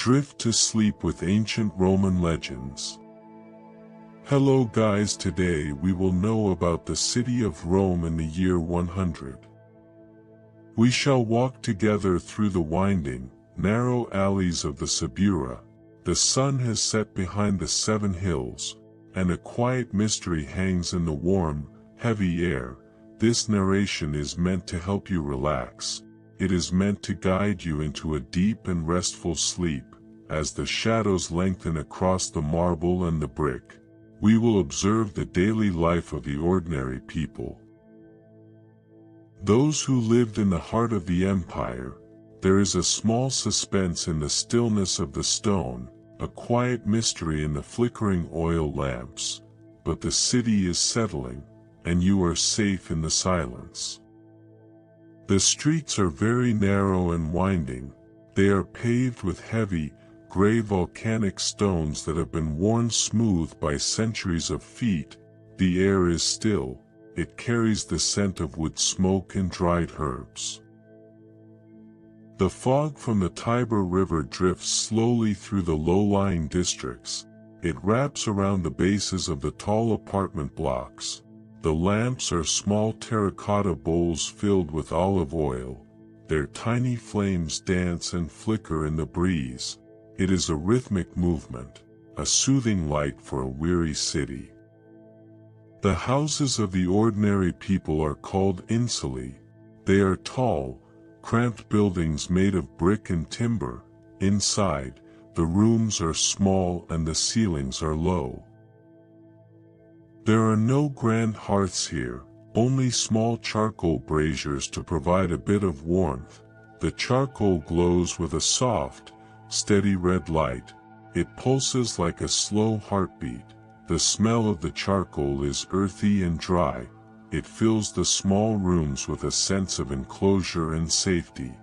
drift to sleep with ancient Roman legends. Hello guys, today we will know about the city of Rome in the year 100. We shall walk together through the winding, narrow alleys of the Suburra. The sun has set behind the 7 hills, and a quiet mystery hangs in the warm, heavy air. This narration is meant to help you relax. It is meant to guide you into a deep and restful sleep. As the shadows lengthen across the marble and the brick, we will observe the daily life of the ordinary people. Those who lived in the heart of the empire. There is a small suspense in the stillness of the stone, a quiet mystery in the flickering oil lamps. But the city is settling, and you are safe in the silence. The streets are very narrow and winding. They are paved with heavy, gray volcanic stones that have been worn smooth by centuries of feet. The air is still. It carries the scent of wood smoke and dried herbs. The fog from the Tiber River drifts slowly through the low-lying districts. It wraps around the bases of the tall apartment blocks. The lamps are small terracotta bowls filled with olive oil. Their tiny flames dance and flicker in the breeze. It is a rhythmic movement, a soothing light for a weary city. The houses of the ordinary people are called insulae. They are tall, cramped buildings made of brick and timber. Inside, the rooms are small and the ceilings are low. There are no grand hearths here, only small charcoal braziers to provide a bit of warmth. The charcoal glows with a soft, steady red light. It pulses like a slow heartbeat. The smell of the charcoal is earthy and dry. It fills the small rooms with a sense of enclosure and safety.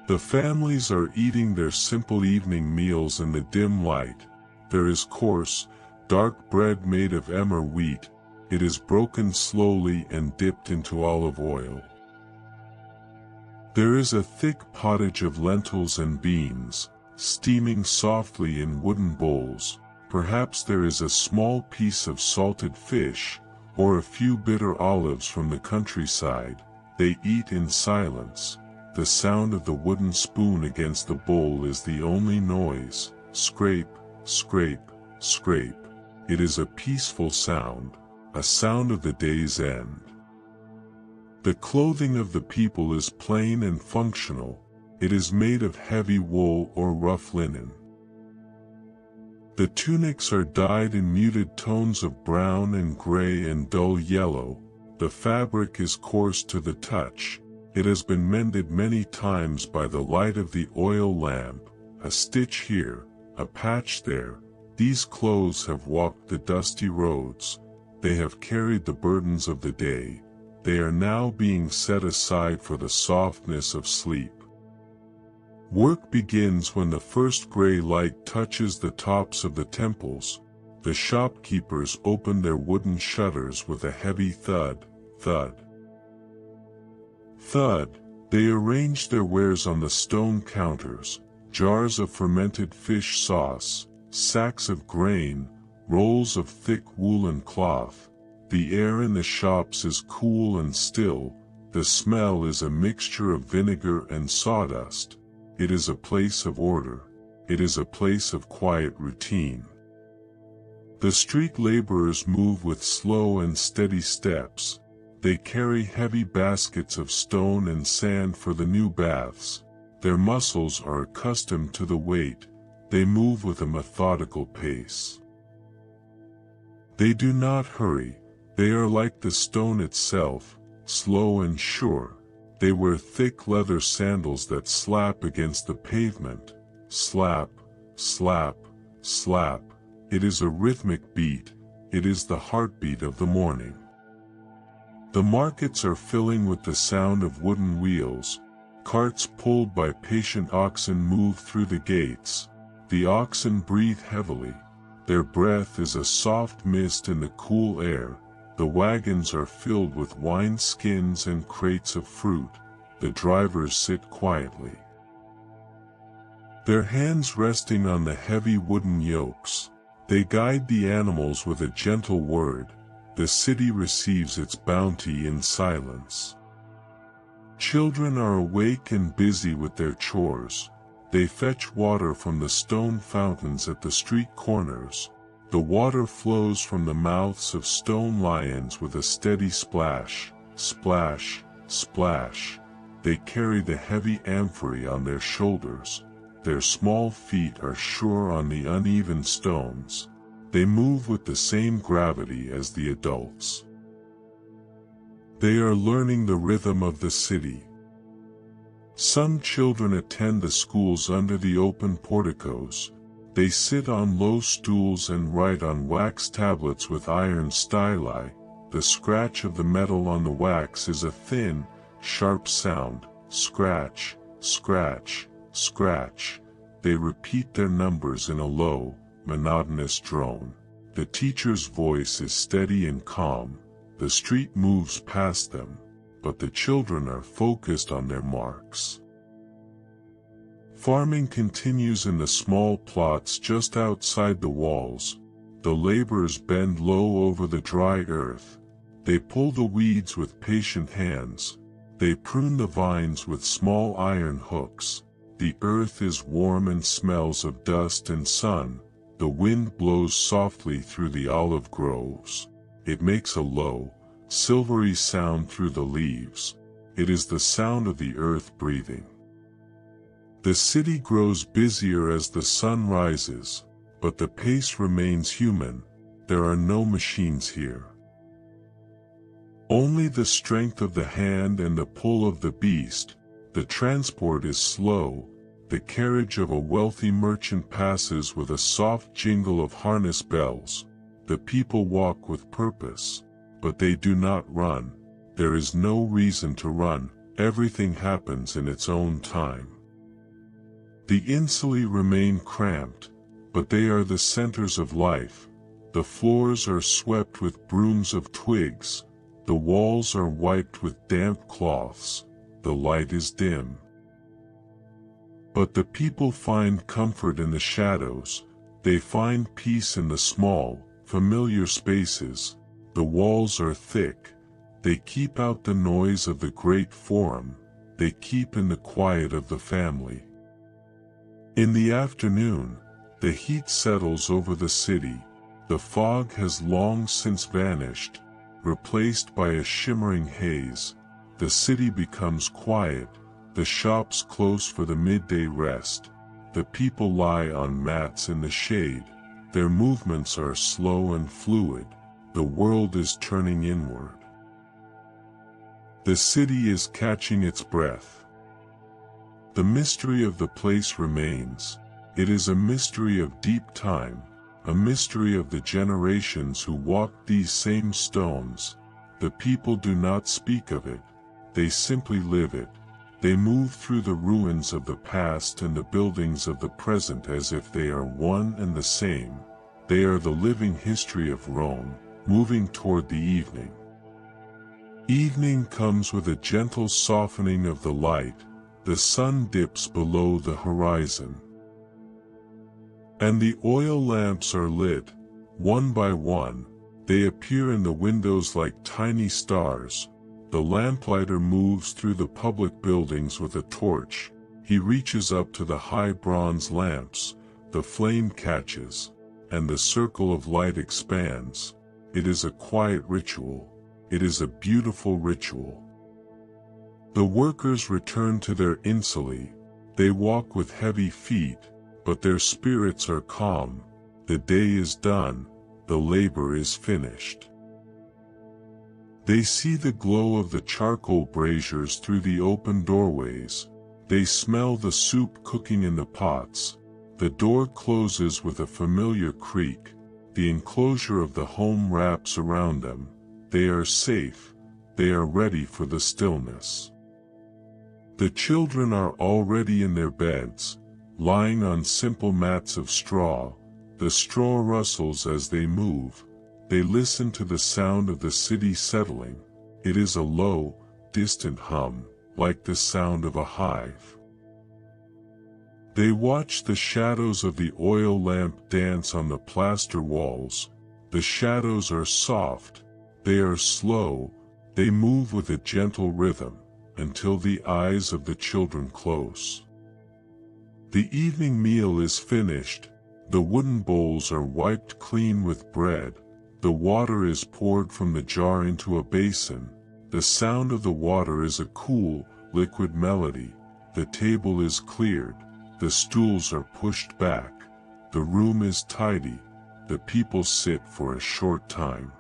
The families are eating their simple evening meals in the dim light. There is coarse, dark bread made of emmer wheat. It is broken slowly and dipped into olive oil. There is a thick pottage of lentils and beans, steaming softly in wooden bowls. Perhaps there is a small piece of salted fish, or a few bitter olives from the countryside. They eat in silence. The sound of the wooden spoon against the bowl is the only noise. Scrape, scrape, scrape. It is a peaceful sound, a sound of the day's end. The clothing of the people is plain and functional. It is made of heavy wool or rough linen. The tunics are dyed in muted tones of brown and gray and dull yellow. The fabric is coarse to the touch. It has been mended many times by the light of the oil lamp. A stitch here, a patch there. These clothes have walked the dusty roads. They have carried the burdens of the day. They are now being set aside for the softness of sleep. Work begins when the first gray light touches the tops of the temples. The shopkeepers open their wooden shutters with a heavy thud, thud, thud. They arrange their wares on the stone counters: jars of fermented fish sauce, sacks of grain, rolls of thick woolen cloth. The air in the shops is cool and still. The smell is a mixture of vinegar and sawdust. It is a place of order. It is a place of quiet routine. The street laborers move with slow and steady steps. They carry heavy baskets of stone and sand for the new baths. Their muscles are accustomed to the weight. They move with a methodical pace. They do not hurry. They are like the stone itself, slow and sure. They wear thick leather sandals that slap against the pavement. Slap, slap, slap. It is a rhythmic beat. It is the heartbeat of the morning. The markets are filling with the sound of wooden wheels. Carts pulled by patient oxen move through the gates. The oxen breathe heavily. Their breath is a soft mist in the cool air. The wagons are filled with wine skins and crates of fruit. The drivers sit quietly. their hands resting on the heavy wooden yokes. They guide the animals with a gentle word. The city receives its bounty in silence. Children are awake and busy with their chores. They fetch water from the stone fountains at the street corners. The water flows from the mouths of stone lions with a steady splash, splash, splash. They carry the heavy amphorae on their shoulders. Their small feet are sure on the uneven stones. They move with the same gravity as the adults. They are learning the rhythm of the city. Some children attend the schools under the open porticos. They sit on low stools and write on wax tablets with iron styli. The scratch of the metal on the wax is a thin, sharp sound. Scratch, scratch, scratch. They repeat their numbers in a low, monotonous drone. The teacher's voice is steady and calm. The street moves past them, but the children are focused on their marks. Farming continues in the small plots just outside the walls. The laborers bend low over the dry earth. They pull the weeds with patient hands. They prune the vines with small iron hooks. The earth is warm and smells of dust and sun. The wind blows softly through the olive groves. It makes a low, silvery sound through the leaves. It is the sound of the earth breathing. The city grows busier as the sun rises, but the pace remains human. There are no machines here. Only the strength of the hand and the pull of the beast. The transport is slow. The carriage of a wealthy merchant passes with a soft jingle of harness bells. The people walk with purpose, but they do not run. There is no reason to run. Everything happens in its own time. The insuli remain cramped, but they are the centers of life. The floors are swept with brooms of twigs. The walls are wiped with damp cloths. The light is dim. But the people find comfort in the shadows. They find peace in the small, familiar spaces. The walls are thick. They keep out the noise of the great forum. They keep in the quiet of the family. In the afternoon, the heat settles over the city. The fog has long since vanished, replaced by a shimmering haze. The city becomes quiet. The shops close for the midday rest. The people lie on mats in the shade. Their movements are slow and fluid. The world is turning inward. The city is catching its breath. The mystery of the place remains. It is a mystery of deep time, a mystery of the generations who walked these same stones. The people do not speak of it. They simply live it. They move through the ruins of the past and the buildings of the present as if they are one and the same. They are the living history of Rome, moving toward the evening. Evening comes with a gentle softening of the light. The sun dips below the horizon. And the oil lamps are lit, one by one. They appear in the windows like tiny stars. The lamplighter moves through the public buildings with a torch. He reaches up to the high bronze lamps. The flame catches, and the circle of light expands. It is a quiet ritual. It is a beautiful ritual. The workers return to their insuli. They walk with heavy feet, but their spirits are calm. The day is done. The labor is finished. They see the glow of the charcoal braziers through the open doorways. They smell the soup cooking in the pots. The door closes with a familiar creak. The enclosure of the home wraps around them. They are safe. They are ready for the stillness. The children are already in their beds, lying on simple mats of straw. The straw rustles as they move. They listen to the sound of the city settling. It is a low, distant hum, like the sound of a hive. They watch the shadows of the oil lamp dance on the plaster walls. The shadows are soft, they are slow, they move with a gentle rhythm, until the eyes of the children close. The evening meal is finished, the wooden bowls are wiped clean with bread, the water is poured from the jar into a basin, the sound of the water is a cool, liquid melody, the table is cleared, the stools are pushed back, the room is tidy, the people sit for a short time.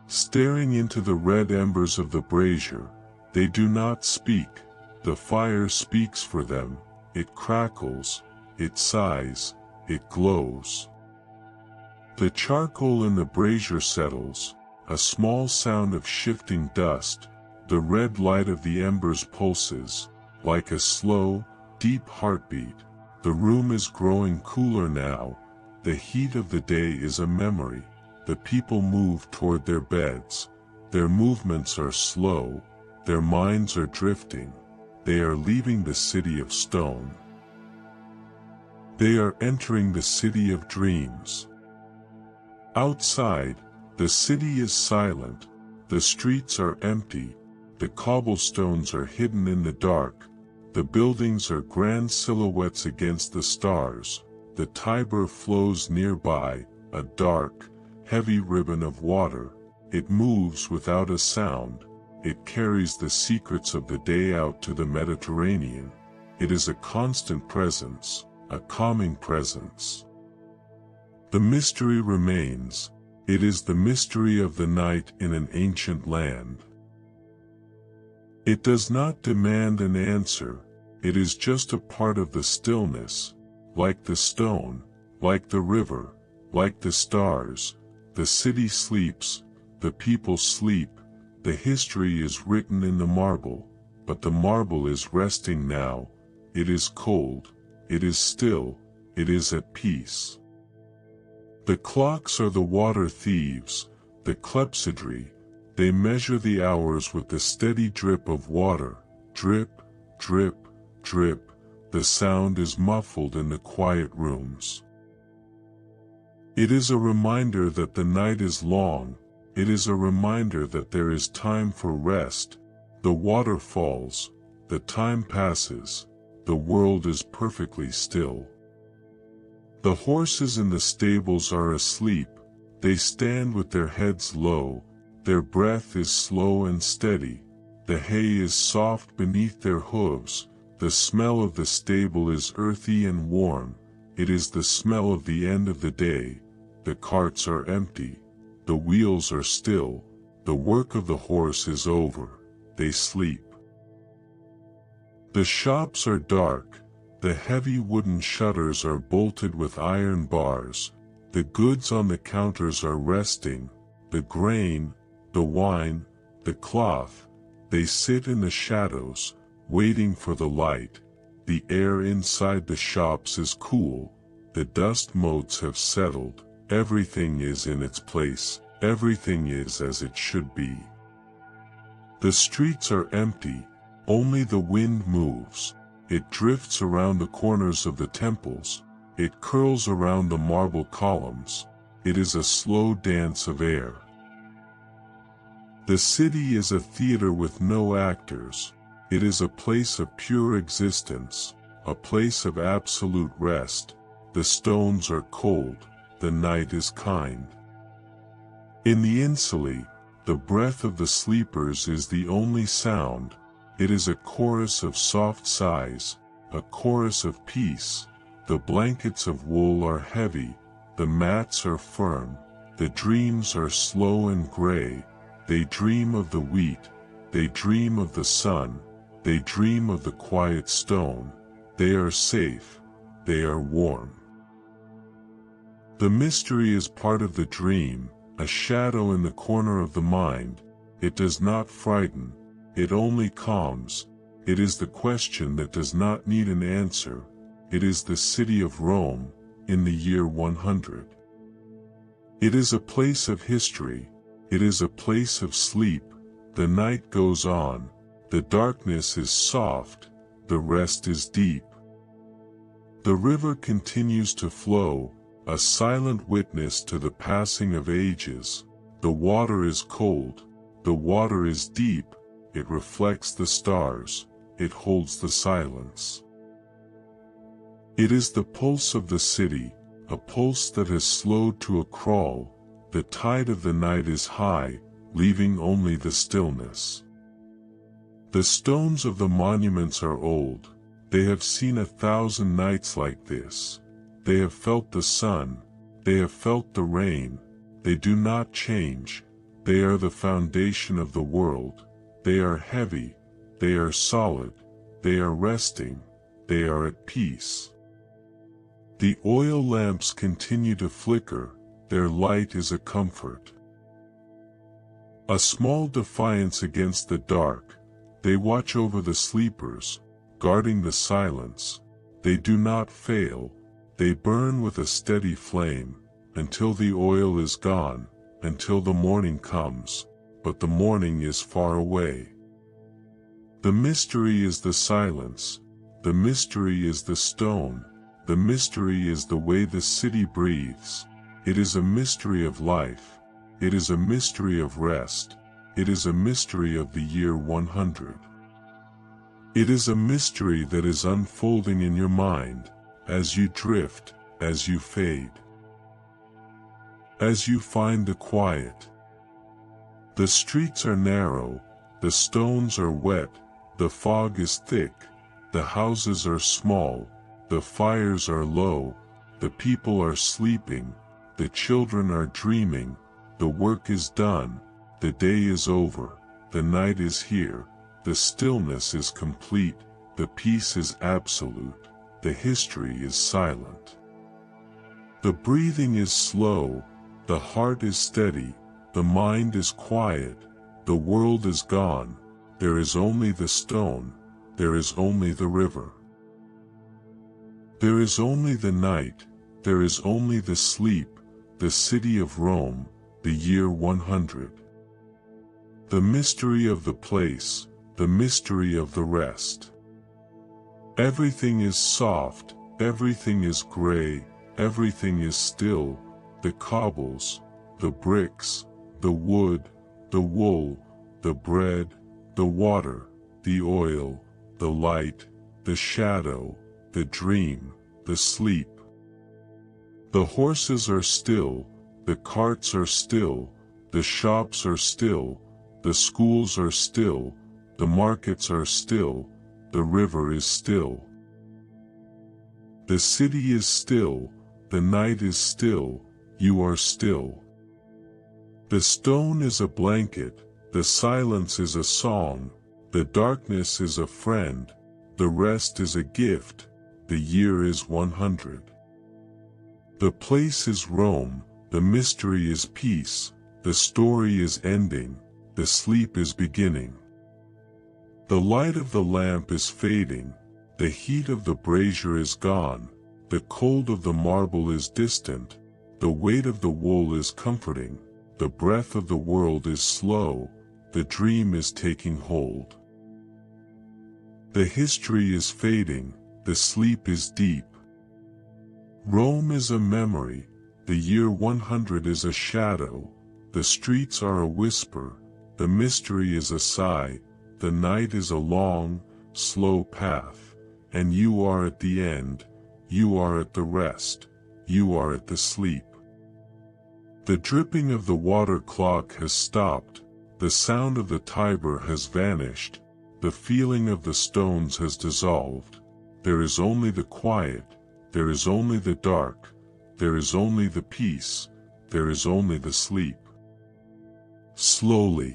Staring into the red embers of the brazier, they do not speak, the fire speaks for them, it crackles, it sighs, it glows. The charcoal in the brazier settles, a small sound of shifting dust, the red light of the embers pulses, like a slow, deep heartbeat. The room is growing cooler now, the heat of the day is a memory, the people move toward their beds, their movements are slow, their minds are drifting, they are leaving the city of stone. They are entering the city of dreams. Outside, the city is silent, the streets are empty, the cobblestones are hidden in the dark, the buildings are grand silhouettes against the stars, the Tiber flows nearby, a dark, heavy ribbon of water, it moves without a sound, it carries the secrets of the day out to the Mediterranean, it is a constant presence, a calming presence. The mystery remains, it is the mystery of the night in an ancient land. It does not demand an answer, it is just a part of the stillness, like the stone, like the river, like the stars, the city sleeps, the people sleep, the history is written in the marble, but the marble is resting now, it is cold, it is still, it is at peace. The clocks are the water thieves, the clepsydry, they measure the hours with the steady drip of water, drip, drip, drip, the sound is muffled in the quiet rooms. It is a reminder that the night is long, it is a reminder that there is time for rest, the water falls, the time passes, the world is perfectly still. The horses in the stables are asleep, they stand with their heads low, their breath is slow and steady, the hay is soft beneath their hooves, the smell of the stable is earthy and warm, it is the smell of the end of the day, the carts are empty, the wheels are still, the work of the horse is over, they sleep. The shops are dark, the heavy wooden shutters are bolted with iron bars, the goods on the counters are resting, the grain, the wine, the cloth, they sit in the shadows, waiting for the light, the air inside the shops is cool, the dust motes have settled, everything is in its place, everything is as it should be. The streets are empty, only the wind moves, it drifts around the corners of the temples, it curls around the marble columns, it is a slow dance of air. The city is a theater with no actors, it is a place of pure existence, a place of absolute rest, the stones are cold, the night is kind. In the insulae, the breath of the sleepers is the only sound, it is a chorus of soft sighs, a chorus of peace, the blankets of wool are heavy, the mats are firm, the dreams are slow and gray, they dream of the wheat, they dream of the sun, they dream of the quiet stone, they are safe, they are warm. The mystery is part of the dream, a shadow in the corner of the mind, it does not frighten, it only calms, it is the question that does not need an answer, it is the city of Rome, in the year 100. It is a place of history, it is a place of sleep, the night goes on, the darkness is soft, the rest is deep, The river continues to flow, a silent witness to the passing of ages. The water is cold, the water is deep, it reflects the stars, it holds the silence. It is the pulse of the city, a pulse that has slowed to a crawl. The tide of the night is high, leaving only the stillness. The stones of the monuments are old, they have seen 1,000 nights like this. They have felt the sun, they have felt the rain, they do not change, they are the foundation of the world, they are heavy, they are solid, they are resting, they are at peace. The oil lamps continue to flicker, their light is a comfort. A small defiance against the dark, they watch over the sleepers, guarding the silence. They do not fail, they burn with a steady flame, until the oil is gone, until the morning comes, but the morning is far away. The mystery is the silence, the mystery is the stone, the mystery is the way the city breathes. It is a mystery of life, it is a mystery of rest, it is a mystery of the year 100. It is a mystery that is unfolding in your mind, as you drift, as you fade, as you find the quiet. The streets are narrow, the stones are wet, the fog is thick, the houses are small, the fires are low, the people are sleeping, the children are dreaming, the work is done, the day is over, the night is here, the stillness is complete, the peace is absolute, the history is silent. The breathing is slow, the heart is steady, the mind is quiet, the world is gone, there is only the stone, there is only the river. There is only the night, there is only the sleep, the city of Rome, the year 100. The mystery of the place, the mystery of the rest. Everything is soft, everything is gray, everything is still, the cobbles, the bricks, the wood, the wool, the bread, the water, the oil, the light, the shadow, the dream, the sleep. The horses are still, the carts are still, the shops are still, the schools are still, the markets are still, the river is still. The city is still, the night is still, you are still. The stone is a blanket, the silence is a song, the darkness is a friend, the rest is a gift, the year is 100. The place is Rome, the mystery is peace, the story is ending, the sleep is beginning. The light of the lamp is fading, the heat of the brazier is gone, the cold of the marble is distant, the weight of the wool is comforting, the breath of the world is slow, the dream is taking hold. The history is fading, the sleep is deep. Rome is a memory, the year 100 is a shadow, the streets are a whisper, the mystery is a sigh, the night is a long, slow path, and you are at the end, you are at the rest, you are at the sleep. The dripping of the water clock has stopped, the sound of the Tiber has vanished, the feeling of the stones has dissolved, there is only the quiet, there is only the dark, there is only the peace, there is only the sleep. Slowly,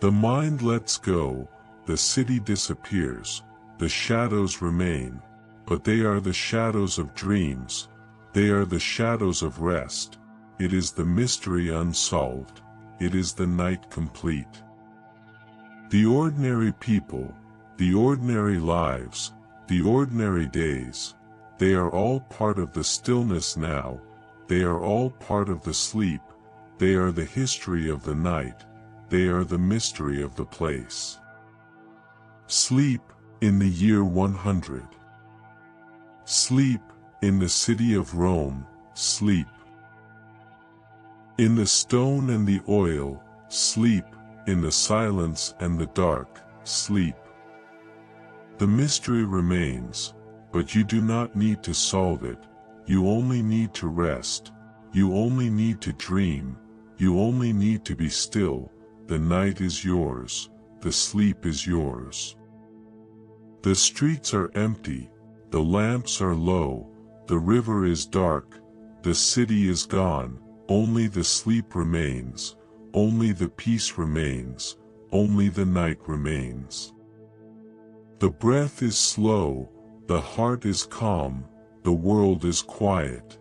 the mind lets go, the city disappears, the shadows remain, but they are the shadows of dreams, they are the shadows of rest, it is the mystery unsolved, it is the night complete. The ordinary people, the ordinary lives, the ordinary days, they are all part of the stillness now, they are all part of the sleep, they are the history of the night, they are the mystery of the place. Sleep, in the year 100. Sleep, in the city of Rome, sleep. In the stone and the oil, sleep, in the silence and the dark, sleep. The mystery remains, but you do not need to solve it, you only need to rest, you only need to dream, you only need to be still. The night is yours, the sleep is yours. The streets are empty, the lamps are low, the river is dark, the city is gone, only the sleep remains, only the peace remains, only the night remains. The breath is slow, the heart is calm, the world is quiet.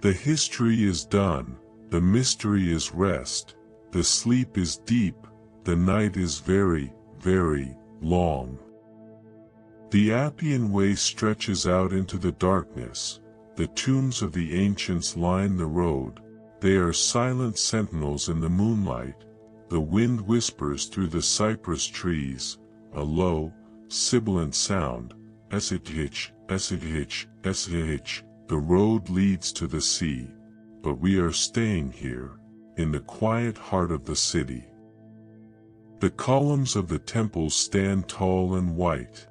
The history is done, the mystery is rest, the sleep is deep, the night is very, very long. The Appian Way stretches out into the darkness, the tombs of the ancients line the road, they are silent sentinels in the moonlight, the wind whispers through the cypress trees, a low, sibilant sound, esihich, esihich, esihich, the road leads to the sea, but we are staying here, in the quiet heart of the city. The columns of the temples stand tall and white.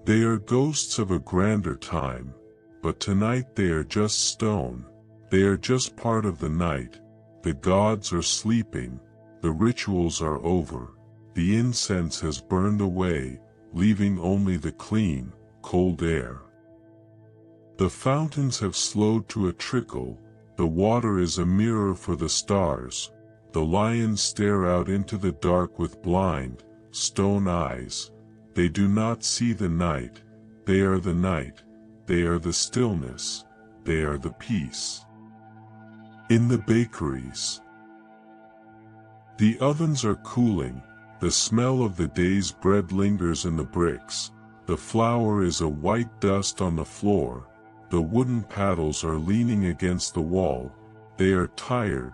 They are ghosts of a grander time, but tonight they are just stone, they are just part of the night, the gods are sleeping, the rituals are over, the incense has burned away, leaving only the clean, cold air. The fountains have slowed to a trickle, the water is a mirror for the stars, the lions stare out into the dark with blind, stone eyes, they do not see the night, they are the night, they are the stillness, they are the peace. In the bakeries, the ovens are cooling, the smell of the day's bread lingers in the bricks, the flour is a white dust on the floor, the wooden paddles are leaning against the wall, they are tired,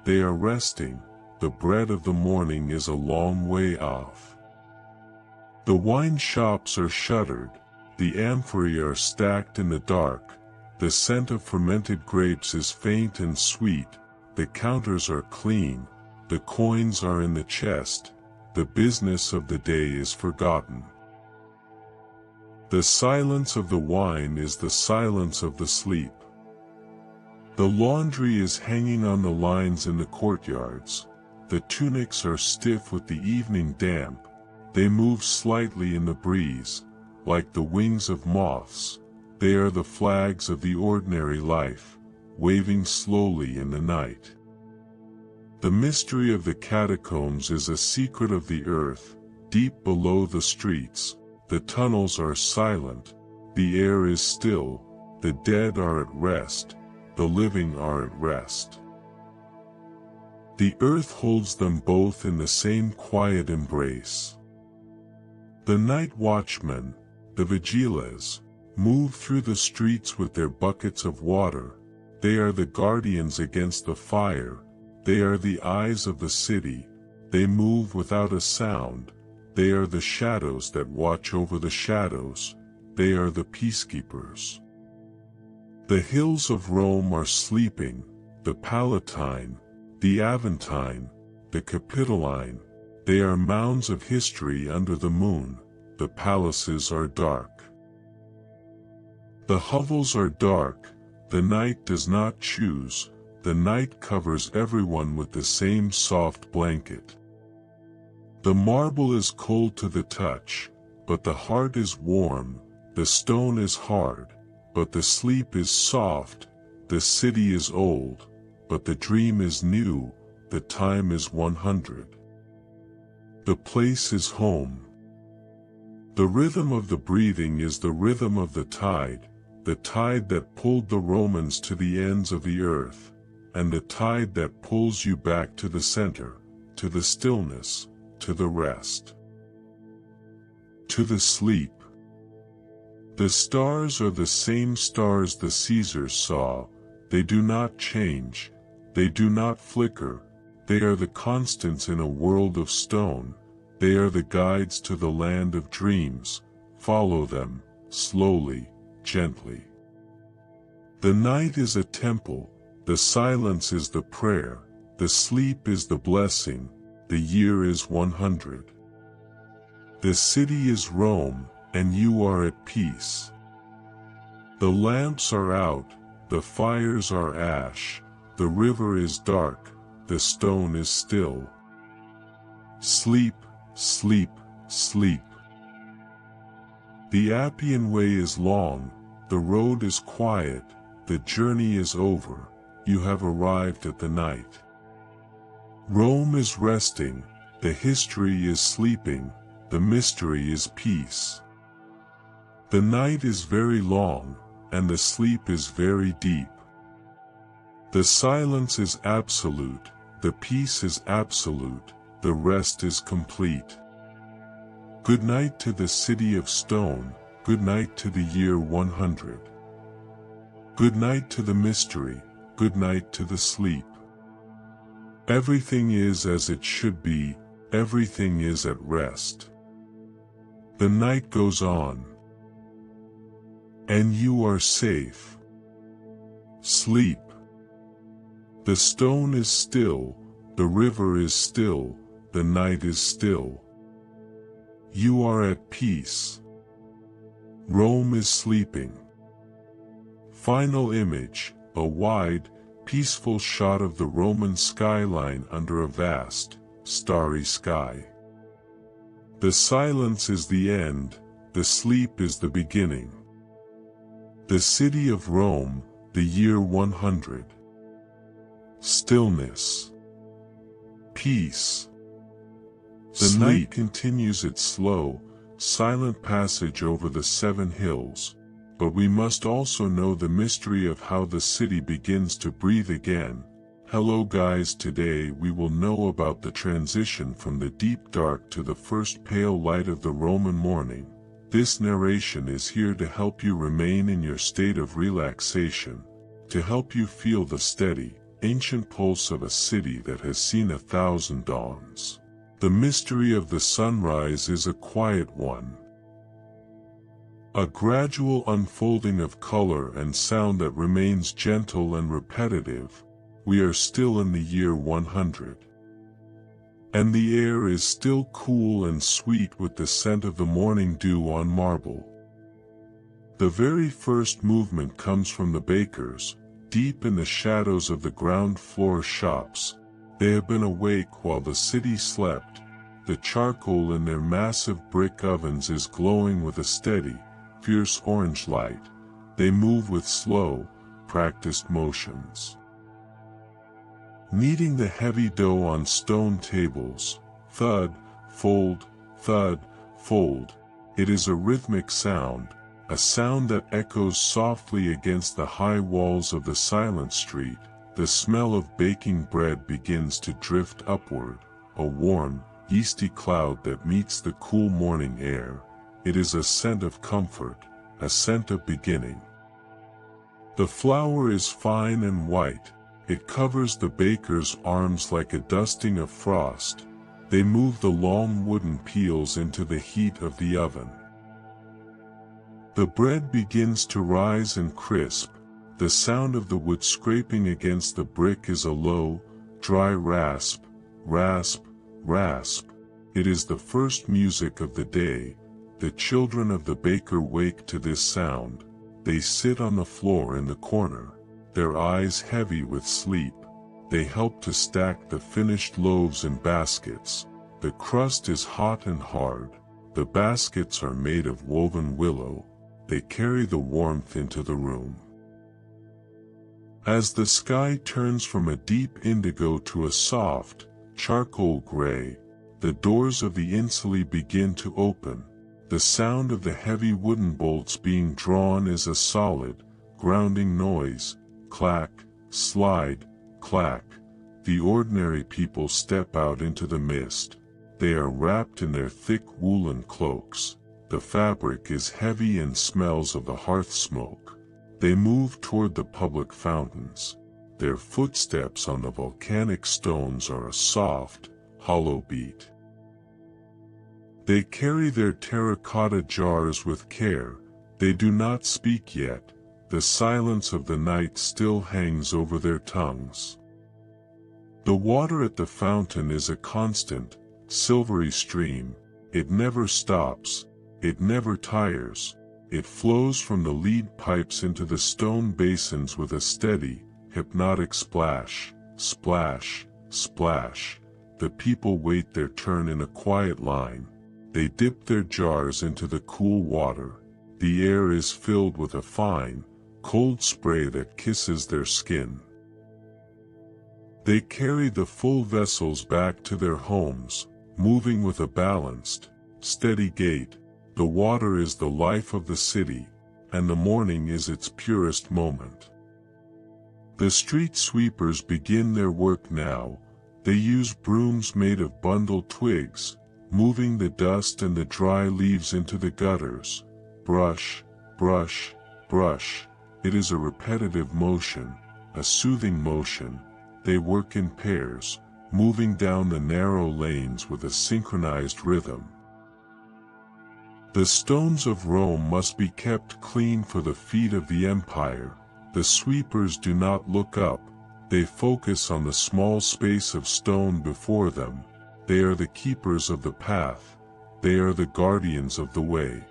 they are resting, the bread of the morning is a long way off. The wine shops are shuttered, the amphorae are stacked in the dark, the scent of fermented grapes is faint and sweet, the counters are clean, the coins are in the chest, the business of the day is forgotten. The silence of the wine is the silence of the sleep. The laundry is hanging on the lines in the courtyards, the tunics are stiff with the evening damp, they move slightly in the breeze, like the wings of moths, they are the flags of the ordinary life, waving slowly in the night. The mystery of the catacombs is a secret of the earth, deep below the streets, the tunnels are silent, the air is still, the dead are at rest, the living are at rest. The earth holds them both in the same quiet embrace. The night watchmen, the vigiles, move through the streets with their buckets of water, they are the guardians against the fire, they are the eyes of the city, they move without a sound, they are the shadows that watch over the shadows, they are the peacekeepers. The hills of Rome are sleeping, the Palatine, the Aventine, the Capitoline, they are mounds of history under the moon, the palaces are dark. The hovels are dark, the night does not choose, the night covers everyone with the same soft blanket. The marble is cold to the touch, but the heart is warm, the stone is hard, but the sleep is soft, the city is old, but the dream is new, the time is 100. The place is home. The rhythm of the breathing is the rhythm of the tide that pulled the Romans to the ends of the earth, and the tide that pulls you back to the center, to the stillness, to the rest, to the sleep. The stars are the same stars the Caesars saw, they do not change, they do not flicker, they are the constants in a world of stone, they are the guides to the land of dreams, follow them, slowly, gently. The night is a temple, the silence is the prayer, the sleep is the blessing, the year is 100. The city is Rome, and you are at peace. The lamps are out, the fires are ash, the river is dark, the stone is still. Sleep, sleep, sleep. The Appian Way is long, the road is quiet, the journey is over, you have arrived at the night. Rome is resting, the history is sleeping, the mystery is peace. The night is very long, and the sleep is very deep. The silence is absolute, the peace is absolute, the rest is complete. Good night to the city of stone, good night to the year 100. Good night to the mystery, good night to the sleep. Everything is as it should be, everything is at rest. The night goes on. And you are safe. Sleep. The stone is still, the river is still, the night is still. You are at peace. Rome is sleeping. Final image, a wide, peaceful shot of the Roman skyline under a vast, starry sky. The silence is the end, the sleep is the beginning. The city of Rome, the year 100. Stillness. Peace. The night continues its slow, silent passage over the 7 hills, but we must also know the mystery of how the city begins to breathe again. Hello guys, today we will know about the transition from the deep dark to the first pale light of the Roman morning. This narration is here to help you remain in your state of relaxation, to help you feel the steady, ancient pulse of a city that has seen 1,000 dawns. The mystery of the sunrise is a quiet one. A gradual unfolding of color and sound that remains gentle and repetitive. We are still in the year 100. And the air is still cool and sweet with the scent of the morning dew on marble. The very first movement comes from the bakers, deep in the shadows of the ground floor shops. They have been awake while the city slept. The charcoal in their massive brick ovens is glowing with a steady, fierce orange light. They move with slow, practiced motions, kneading the heavy dough on stone tables. Thud, fold, thud, fold. It is a rhythmic sound, a sound that echoes softly against the high walls of the silent street. The smell of baking bread begins to drift upward, a warm, yeasty cloud that meets the cool morning air. It is a scent of comfort, a scent of beginning. The flour is fine and white. It covers the baker's arms like a dusting of frost. They move the long wooden peels into the heat of the oven. The bread begins to rise and crisp. The sound of the wood scraping against the brick is a low, dry rasp, rasp, rasp. It is the first music of the day. The children of the baker wake to this sound. They sit on the floor in the corner, their eyes heavy with sleep. They help to stack the finished loaves in baskets. The crust is hot and hard. The baskets are made of woven willow. They carry the warmth into the room. As the sky turns from a deep indigo to a soft, charcoal gray, the doors of the insulae begin to open. The sound of the heavy wooden bolts being drawn is a solid, grounding noise. Clack, slide, clack. The ordinary people step out into the mist. They are wrapped in their thick woolen cloaks. The fabric is heavy and smells of the hearth smoke. They move toward the public fountains. Their footsteps on the volcanic stones are a soft, hollow beat. They carry their terracotta jars with care. They do not speak yet. The silence of the night still hangs over their tongues. The water at the fountain is a constant, silvery stream. It never stops. It never tires. It flows from the lead pipes into the stone basins with a steady, hypnotic splash, splash, splash. The people wait their turn in a quiet line. They dip their jars into the cool water. The air is filled with a fine, cold spray that kisses their skin. They carry the full vessels back to their homes, moving with a balanced, steady gait. The water is the life of the city, and the morning is its purest moment. The street sweepers begin their work now. They use brooms made of bundled twigs, moving the dust and the dry leaves into the gutters. Brush, brush, brush. It is a repetitive motion, a soothing motion. They work in pairs, moving down the narrow lanes with a synchronized rhythm. The stones of Rome must be kept clean for the feet of the empire. The sweepers do not look up. They focus on the small space of stone before them. They are the keepers of the path. They are the guardians of the way.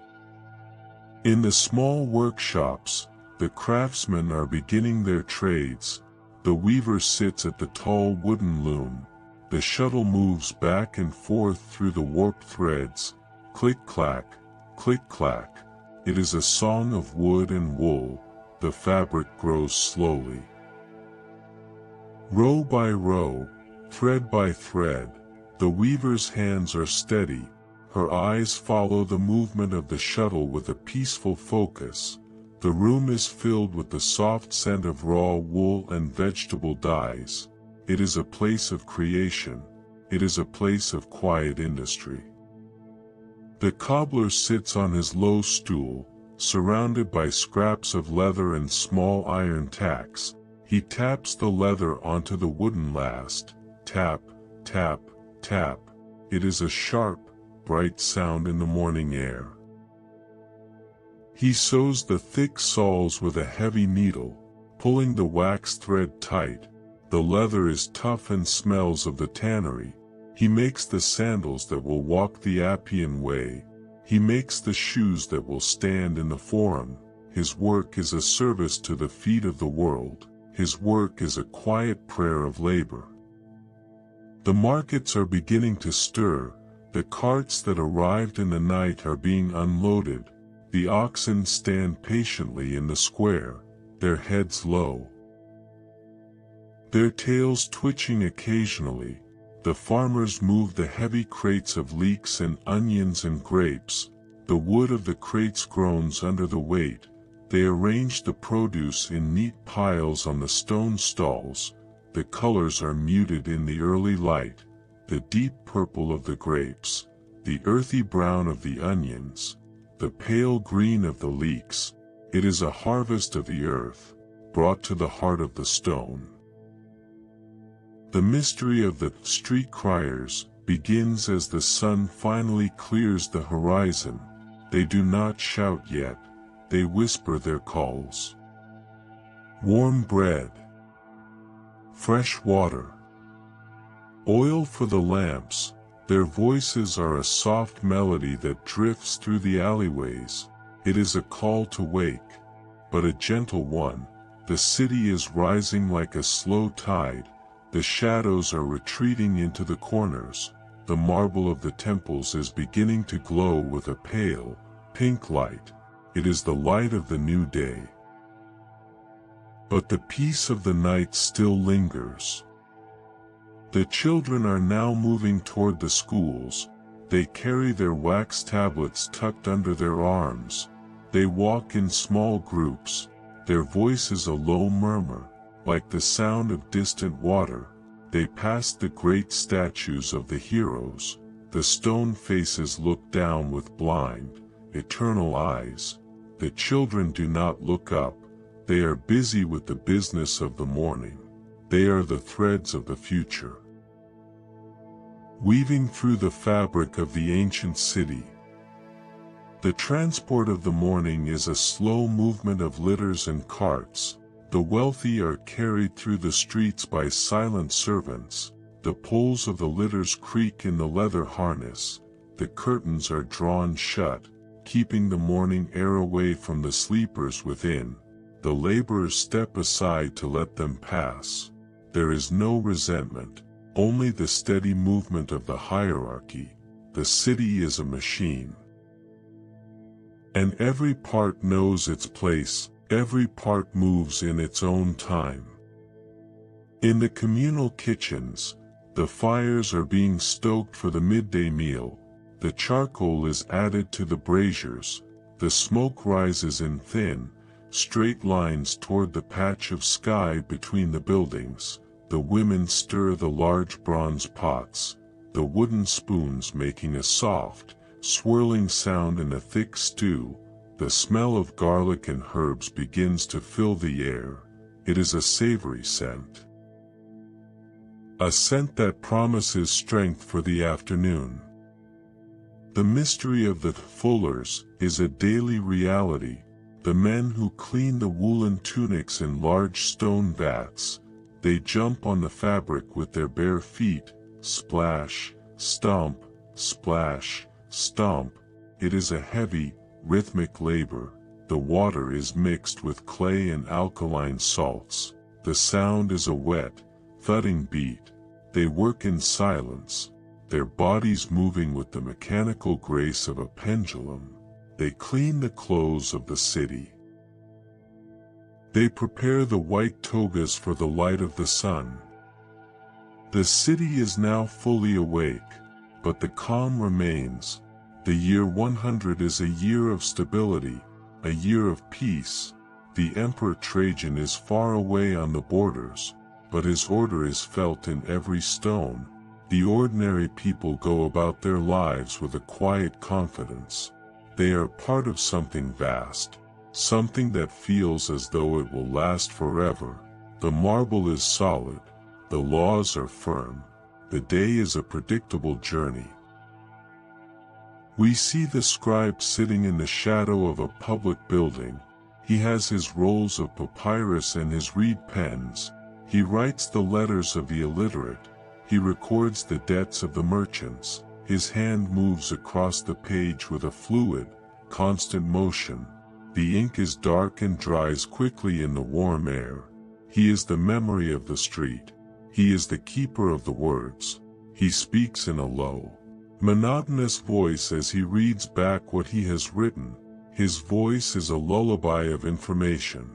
In the small workshops, the craftsmen are beginning their trades. The weaver sits at the tall wooden loom. The shuttle moves back and forth through the warped threads. Click-clack, click-clack. It is a song of wood and wool. The fabric grows slowly. Row by row, thread by thread, the weaver's hands are steady. Her eyes follow the movement of the shuttle with a peaceful focus. The room is filled with the soft scent of raw wool and vegetable dyes. It is a place of creation. It is a place of quiet industry. The cobbler sits on his low stool, surrounded by scraps of leather and small iron tacks. He taps the leather onto the wooden last. Tap, tap, tap. It is a sharp, bright sound in the morning air. He sews the thick soles with a heavy needle, pulling the wax thread tight. The leather is tough and smells of the tannery. He makes the sandals that will walk the Appian way. He makes the shoes that will stand in the Forum. His work is a service to the feet of the world. His work is a quiet prayer of labor. The markets are beginning to stir. The carts that arrived in the night are being unloaded. The oxen stand patiently in the square, their heads low, their tails twitching occasionally. The farmers move the heavy crates of leeks and onions and grapes. The wood of the crates groans under the weight. They arrange the produce in neat piles on the stone stalls. The colors are muted in the early light, the deep purple of the grapes, the earthy brown of the onions, the pale green of the leeks. It is a harvest of the earth, brought to the heart of the stone. The mystery of the street criers begins as the sun finally clears the horizon. They do not shout yet. They whisper their calls. Warm bread, fresh water, oil for the lamps. Their voices are a soft melody that drifts through the alleyways. It is a call to wake, but a gentle one. The city is rising like a slow tide. The shadows are retreating into the corners. The marble of the temples is beginning to glow with a pale, pink light. It is the light of the new day. But the peace of the night still lingers. The children are now moving toward the schools. They carry their wax tablets tucked under their arms. They walk in small groups. Their voice is a low murmur, like the sound of distant water. They pass the great statues of the heroes. The stone faces look down with blind, eternal eyes. The children do not look up. They are busy with the business of the morning. They are the threads of the future. weaving through the fabric of the ancient city. The transport of the morning is a slow movement of litters and carts. The wealthy are carried through the streets by silent servants. The poles of the litters creak in the leather harness. The curtains are drawn shut, keeping the morning air away from the sleepers within. The laborers step aside to let them pass. There is no resentment, only the steady movement of the hierarchy. The city is a machine. And every part knows its place, every part moves in its own time. In the communal kitchens, the fires are being stoked for the midday meal. The charcoal is added to the braziers. The smoke rises in thin, straight lines toward the patch of sky between the buildings. The women stir the large bronze pots, the wooden spoons making a soft, swirling sound in a thick stew. The smell of garlic and herbs begins to fill the air. It is a savory scent. A scent that promises strength for the afternoon. The mystery of the fullers is a daily reality. The men who clean the woolen tunics in large stone vats. They jump on the fabric with their bare feet, splash, stomp, splash, stomp. It is a heavy, rhythmic labor. The water is mixed with clay and alkaline salts. The sound is a wet, thudding beat. They work in silence, their bodies moving with the mechanical grace of a pendulum. They clean the clothes of the city. They prepare the white togas for the light of the sun. The city is now fully awake, but the calm remains. The year 100 is a year of stability, a year of peace. The Emperor Trajan is far away on the borders, but his order is felt in every stone. The ordinary people go about their lives with a quiet confidence. They are part of something vast, something that feels as though it will last forever. The marble is solid, the laws are firm, the day is a predictable journey. We see the scribe sitting in the shadow of a public building. He has his rolls of papyrus and his reed pens. He writes the letters of the illiterate. He records the debts of the merchants. His hand moves across the page with a fluid, constant motion. The ink is dark and dries quickly in the warm air. He is the memory of the street. He is the keeper of the words. He speaks in a low, monotonous voice as he reads back what he has written. His voice is a lullaby of information.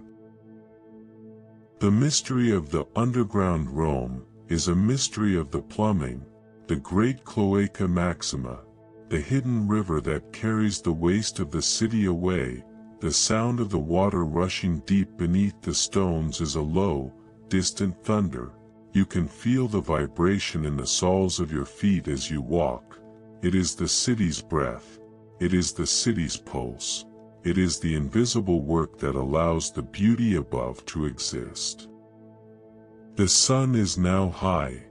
The mystery of the underground Rome is a mystery of the plumbing, the great Cloaca Maxima, the hidden river that carries the waste of the city away. The sound of the water rushing deep beneath the stones is a low, distant thunder. You can feel the vibration in the soles of your feet as you walk. It is the city's breath. It is the city's pulse. It is the invisible work that allows the beauty above to exist. The sun is now high,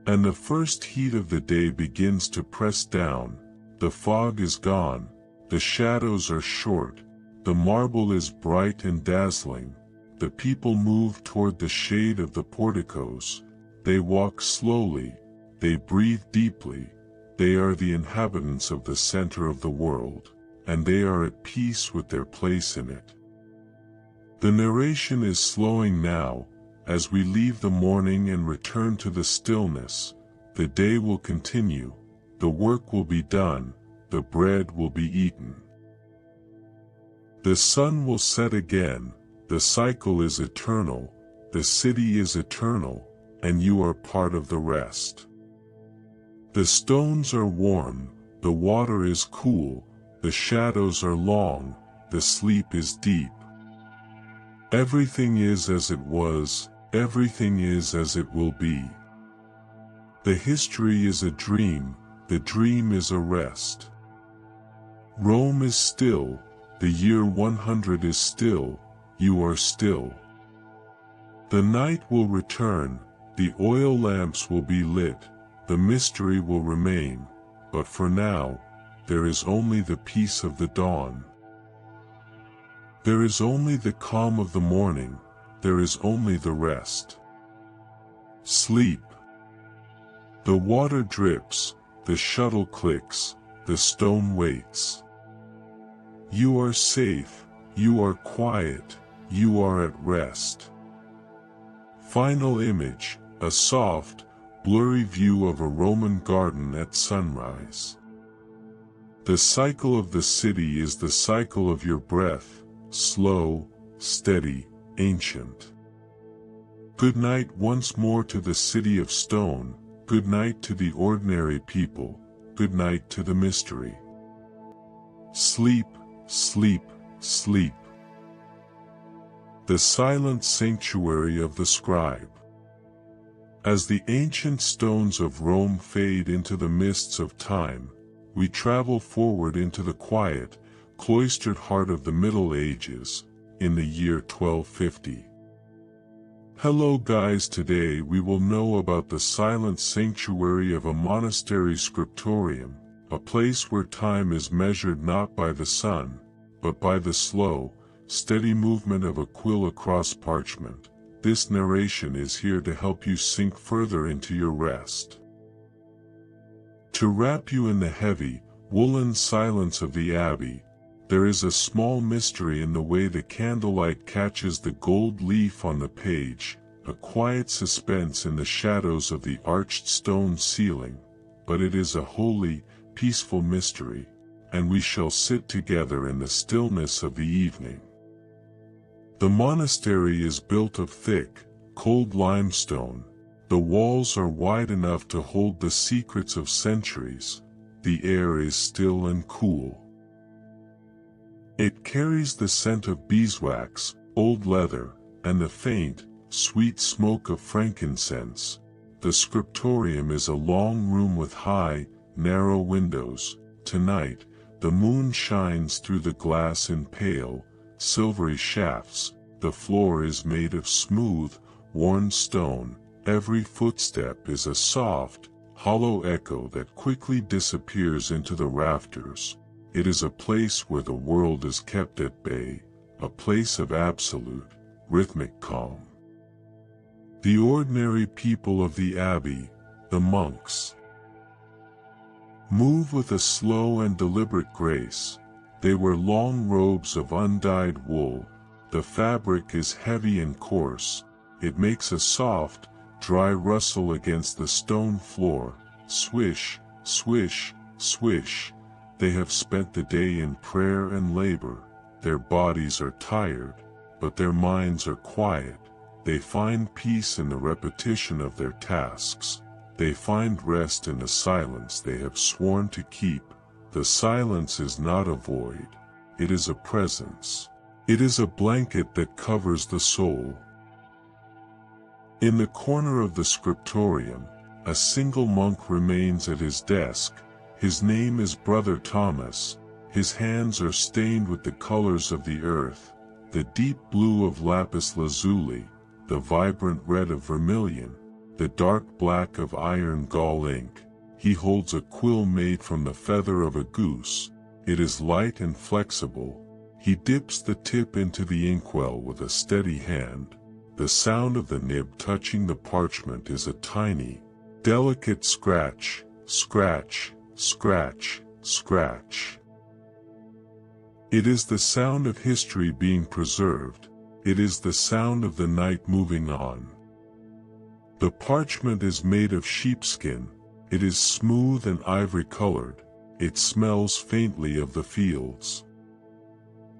and the first heat of the day begins to press down. The fog is gone. The shadows are short. The marble is bright and dazzling. The people move toward the shade of the porticos. They walk slowly. They breathe deeply. They are the inhabitants of the center of the world, and they are at peace with their place in it. The narration is slowing now. As we leave the morning and return to the stillness, the day will continue. The work will be done. The bread will be eaten. The sun will set again. The cycle is eternal. The city is eternal, and you are part of the rest. The stones are warm. The water is cool. The shadows are long. The sleep is deep. Everything is as it was. Everything is as it will be. The history is a dream. The dream is a rest. Rome is still. The year 100 is still. You are still. The night will return. The oil lamps will be lit. The mystery will remain, but for now, there is only the peace of the dawn. There is only the calm of the morning, there is only the rest. Sleep. The water drips, the shuttle clicks, the stone waits. You are safe, you are quiet, you are at rest. Final image, a soft, blurry view of a Roman garden at sunrise. The cycle of the city is the cycle of your breath, slow, steady, ancient. Good night once more to the city of stone, good night to the ordinary people, good night to the mystery. Sleep, sleep, sleep. The silent sanctuary of the scribe. As the ancient stones of Rome fade into the mists of time, we travel forward into the quiet, cloistered heart of the Middle Ages, in the year 1250. Hello guys, today we will know about the silent sanctuary of a monastery scriptorium, a place where time is measured not by the sun, but by the slow, steady movement of a quill across parchment. This narration is here to help you sink further into your rest. To wrap you in the heavy, woolen silence of the abbey, there is a small mystery in the way the candlelight catches the gold leaf on the page, a quiet suspense in the shadows of the arched stone ceiling, but it is a holy, peaceful mystery, and we shall sit together in the stillness of the evening. The monastery is built of thick, cold limestone. The walls are wide enough to hold the secrets of centuries. The air is still and cool. It carries the scent of beeswax, old leather, and the faint, sweet smoke of frankincense. The scriptorium is a long room with high, narrow windows. Tonight, the moon shines through the glass in pale, silvery shafts. The floor is made of smooth, worn stone. Every footstep is a soft, hollow echo that quickly disappears into the rafters. It is a place where the world is kept at bay, a place of absolute, rhythmic calm. The ordinary people of the abbey, the monks, move with a slow and deliberate grace. They wear long robes of undyed wool. The fabric is heavy and coarse. It makes a soft, dry rustle against the stone floor. Swish, swish, swish. They have spent the day in prayer and labor. Their bodies are tired, but their minds are quiet. They find peace in the repetition of their tasks. They find rest in the silence they have sworn to keep. The silence is not a void. It is a presence. It is a blanket that covers the soul. In the corner of the scriptorium, a single monk remains at his desk. His name is Brother Thomas. His hands are stained with the colors of the earth, the deep blue of lapis lazuli, the vibrant red of vermilion, the dark black of iron gall ink. He holds a quill made from the feather of a goose. It is light and flexible. He dips the tip into the inkwell with a steady hand. The sound of the nib touching the parchment is a tiny, delicate scratch, scratch, scratch, scratch. It is the sound of history being preserved. It is the sound of the night moving on. The parchment is made of sheepskin. It is smooth and ivory-colored. It smells faintly of the fields.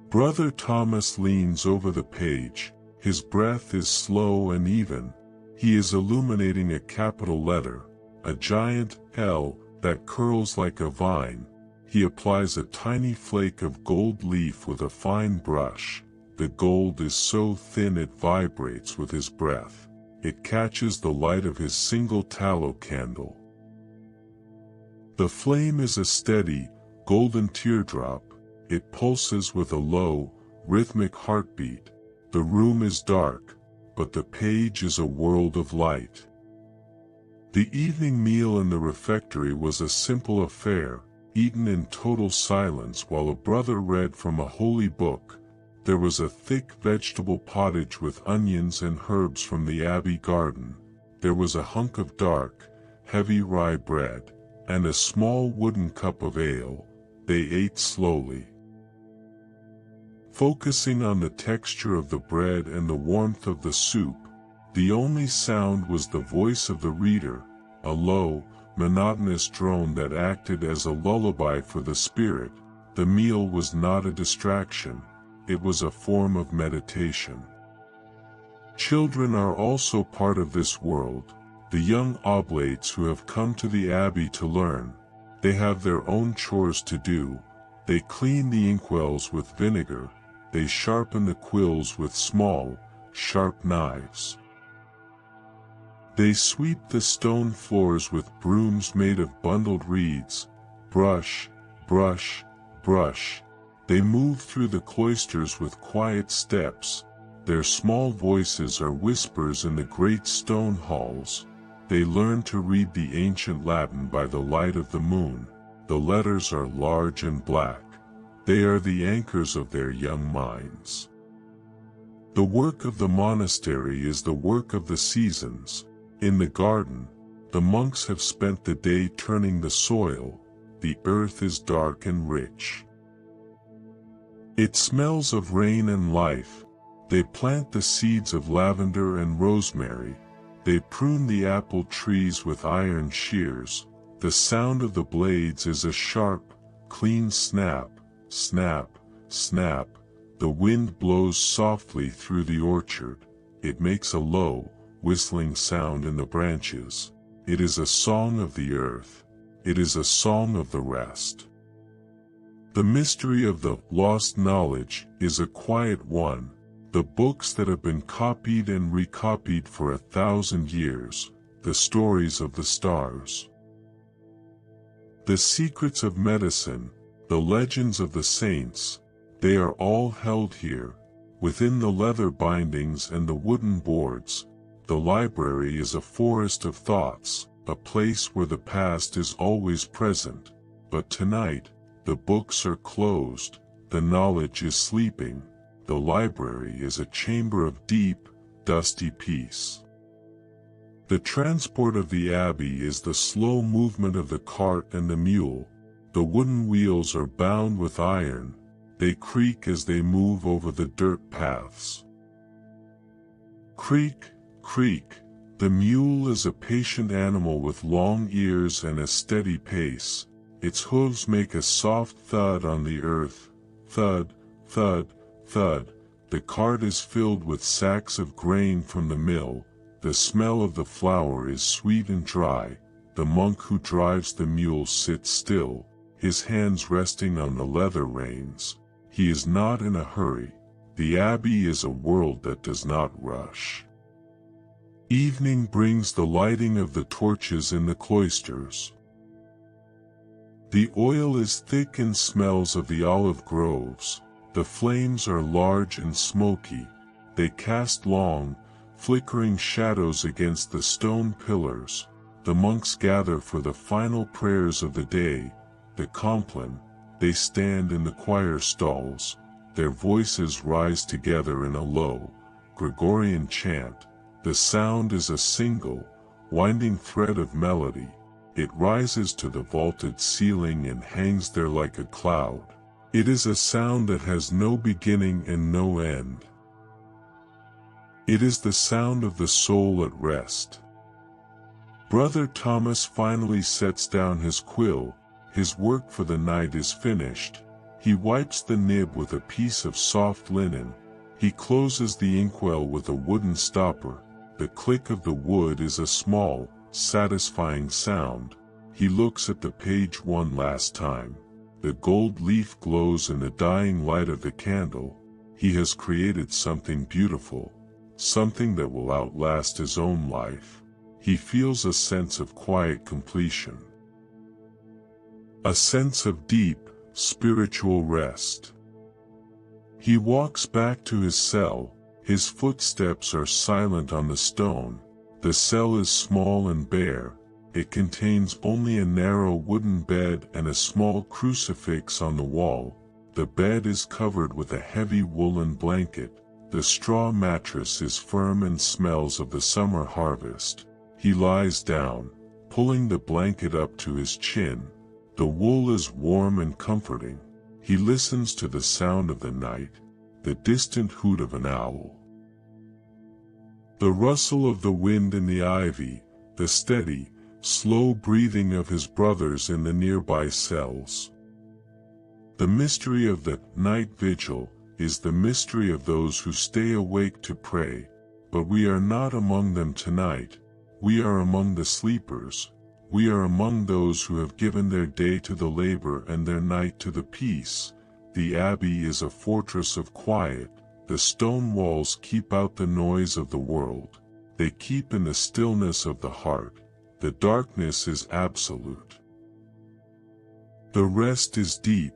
Brother Thomas leans over the page. His breath is slow and even. He is illuminating a capital letter, a giant L that curls like a vine. He applies a tiny flake of gold leaf with a fine brush. The gold is so thin it vibrates with his breath. It catches the light of his single tallow candle. The flame is a steady, golden teardrop. It pulses with a low, rhythmic heartbeat. The room is dark, but the page is a world of light. The evening meal in the refectory was a simple affair, eaten in total silence while a brother read from a holy book. There was a thick vegetable pottage with onions and herbs from the abbey garden. There was a hunk of dark, heavy rye bread, and a small wooden cup of ale. They ate slowly, focusing on the texture of the bread and the warmth of the soup. The only sound was the voice of the reader, a low, monotonous drone that acted as a lullaby for the spirit. The meal was not a distraction, it was a form of meditation. Children are also part of this world, the young oblates who have come to the abbey to learn. They have their own chores to do. They clean the inkwells with vinegar, they sharpen the quills with small, sharp knives. They sweep the stone floors with brooms made of bundled reeds. Brush, brush, brush. They move through the cloisters with quiet steps. Their small voices are whispers in the great stone halls. They learn to read the ancient Latin by the light of the moon. The letters are large and black. They are the anchors of their young minds. The work of the monastery is the work of the seasons. In the garden, the monks have spent the day turning the soil. The earth is dark and rich. It smells of rain and life. They plant the seeds of lavender and rosemary. They prune the apple trees with iron shears. The sound of the blades is a sharp, clean snap, snap, snap. The wind blows softly through the orchard. It makes a low, whistling sound in the branches. It is a song of the earth. It is a song of the rest. The mystery of the lost knowledge is a quiet one. The books that have been copied and recopied for 1,000 years, the stories of the stars. The secrets of medicine, the legends of the saints, they are all held here, within the leather bindings and the wooden boards. The library is a forest of thoughts, a place where the past is always present. But tonight, the books are closed, the knowledge is sleeping. The library is a chamber of deep, dusty peace. The transport of the abbey is the slow movement of the cart and the mule. The wooden wheels are bound with iron. They creak as they move over the dirt paths. Creak, creak. The mule is a patient animal with long ears and a steady pace. Its hooves make a soft thud on the earth. Thud, thud, thud. The cart is filled with sacks of grain from the mill. The smell of the flour is sweet and dry. The monk who drives the mule sits still, his hands resting on the leather reins. He is not in a hurry. The abbey is a world that does not rush. Evening brings the lighting of the torches in the cloisters. The oil is thick and smells of the olive groves. The flames are large and smoky. They cast long, flickering shadows against the stone pillars. The monks gather for the final prayers of the day, the Compline. They stand in the choir stalls. Their voices rise together in a low, Gregorian chant. The sound is a single, winding thread of melody. It rises to the vaulted ceiling and hangs there like a cloud. It is a sound that has no beginning and no end. It is the sound of the soul at rest. Brother Thomas finally sets down his quill. His work for the night is finished. He wipes the nib with a piece of soft linen. He closes the inkwell with a wooden stopper. The click of the wood is a small, satisfying sound. He looks at the page one last time. The gold leaf glows in the dying light of the candle. He has created something beautiful, something that will outlast his own life. He feels a sense of quiet completion, a sense of deep, spiritual rest. He walks back to his cell. His footsteps are silent on the stone. The cell is small and bare. It contains only a narrow wooden bed and a small crucifix on the wall. The bed is covered with a heavy woolen blanket. The straw mattress is firm and smells of the summer harvest. He lies down, pulling the blanket up to his chin. The wool is warm and comforting. He listens to the sound of the night, the distant hoot of an owl, the rustle of the wind in the ivy, the steady, slow breathing of his brothers in the nearby cells. The mystery of the night vigil is the mystery of those who stay awake to pray, but we are not among them tonight. We are among the sleepers. We are among those who have given their day to the labor and their night to the peace. The abbey is a fortress of quiet. The stone walls keep out the noise of the world. They keep in the stillness of the heart. The darkness is absolute. The rest is deep.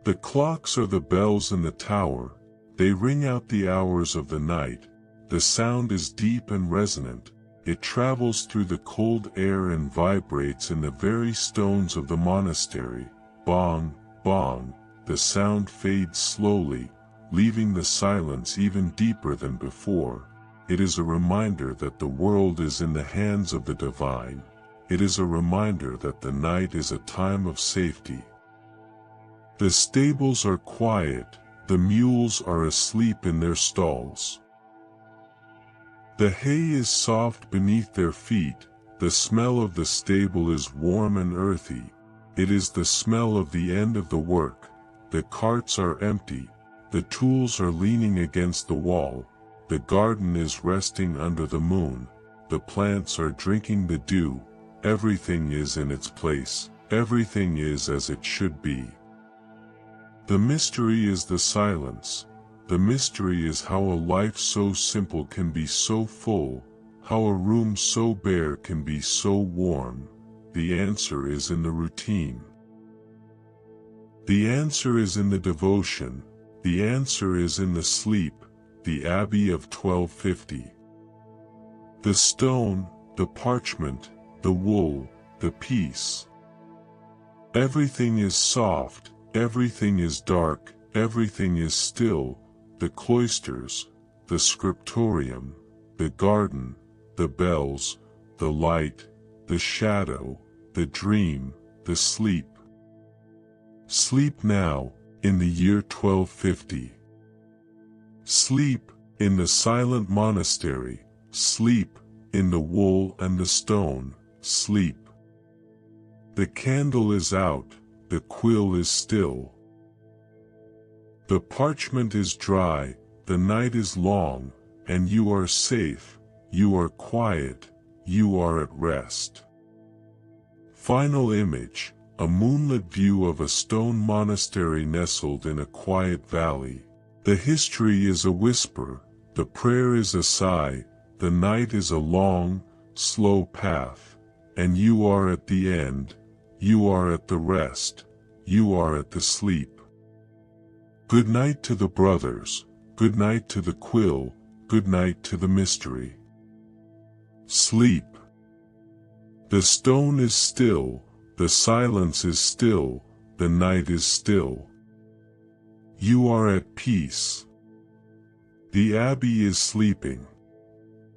The clocks are the bells in the tower. They ring out the hours of the night. The sound is deep and resonant. It travels through the cold air and vibrates in the very stones of the monastery. Bong, bong. The sound fades slowly, leaving the silence even deeper than before. It is a reminder that the world is in the hands of the divine. It is a reminder that the night is a time of safety. The stables are quiet. The mules are asleep in their stalls. The hay is soft beneath their feet. The smell of the stable is warm and earthy. It is the smell of the end of the work. The carts are empty. The tools are leaning against the wall. The garden is resting under the moon. The plants are drinking the dew. Everything is in its place. Everything is as it should be. The mystery is the silence. The mystery is how a life so simple can be so full, how a room so bare can be so warm. The answer is in the routine. The answer is in the devotion. The answer is in the sleep. The Abbey of 1250. The stone, the parchment, the wool, the peace. Everything is soft, everything is dark, everything is still. The cloisters, the scriptorium, the garden, the bells, the light, the shadow, the dream, the sleep. Sleep now, in the year 1250. Sleep, in the silent monastery. Sleep, in the wool and the stone. Sleep. The candle is out, the quill is still. The parchment is dry, the night is long, and you are safe, you are quiet, you are at rest. Final image, a moonlit view of a stone monastery nestled in a quiet valley. The history is a whisper, the prayer is a sigh, the night is a long, slow path, and you are at the end, you are at the rest, you are at the sleep. Good night to the brothers, good night to the quill, good night to the mystery. Sleep. The stone is still, the silence is still, the night is still. You are at peace. The abbey is sleeping.